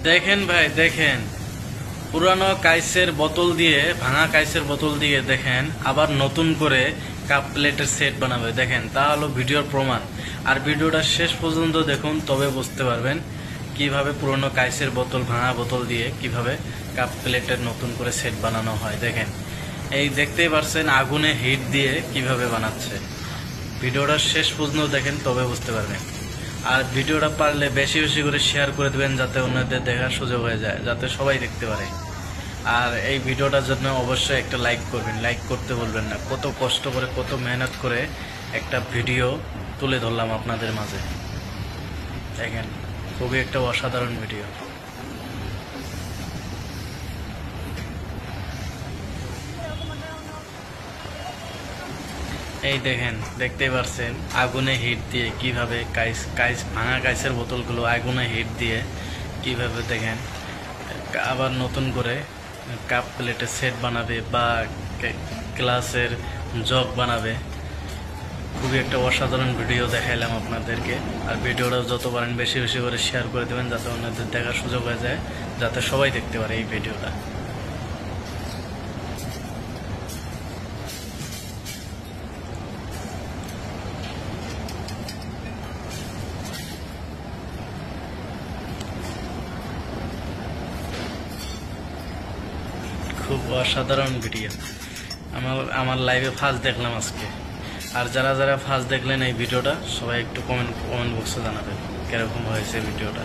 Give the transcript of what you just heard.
দেখেন ভাই দেখেন, পুরানো কাইসের বোতল দিয়ে, ভাঙা কাইসের বোতল দিয়ে দেখেন আবার নতুন করে কাপ প্লেটের সেট বানাবে। দেখেন, তা হলো ভিডিওর প্রমাণ। আর ভিডিওটা শেষ পর্যন্ত দেখুন, তবে বুঝতে পারবেন কিভাবে পুরনো কাইসের বোতল, ভাঙা বোতল দিয়ে কিভাবে কাপ প্লেটের নতুন করে সেট বানানো হয়। দেখেন, এই দেখতেই পারছেন আগুনে হিট দিয়ে কিভাবে বানাচ্ছে। ভিডিওটা শেষ পর্যন্ত দেখেন, তবে বুঝতে পারবেন। আর ভিডিওটা পারলে বেশি বেশি করে শেয়ার করে দেবেন, যাতে অন্যদের দেখার সুযোগ হয়ে যায়, যাতে সবাই দেখতে পারে। আর এই ভিডিওটার জন্য অবশ্যই একটা লাইক করবেন, লাইক করতে বলবেন না। কত কষ্ট করে, কত মেহনত করে একটা ভিডিও তুলে ধরলাম আপনাদের মাঝে। দেখেন, খুবই একটা অসাধারণ ভিডিও। এই দেখেন, দেখতেই পারছেন আগুনে হিট দিয়ে কিভাবে ভাঙা কাইসের বোতলগুলো আগুনে হিট দিয়ে কিভাবে দেখেন আবার নতুন করে কাপ প্লেটের সেট বানাবে বা গ্লাসের জগ বানাবে। খুবই একটা অসাধারণ ভিডিও দেখাইলাম আপনাদেরকে। আর ভিডিওটা যত পারেন বেশি বেশি করে শেয়ার করে দেবেন, যাতে অন্যদের দেখার সুযোগ হয়ে যায়, যাতে সবাই দেখতে পারে এই ভিডিওটা। খুব অসাধারণ ভিডিও। আমার লাইভে ফার্স্ট দেখলাম আজকে। আর যারা যারা ফার্স্ট দেখলেন এই ভিডিওটা, সবাই একটু কমেন্ট বক্সে জানাবেন কিরকম হয়েছে ভিডিওটা।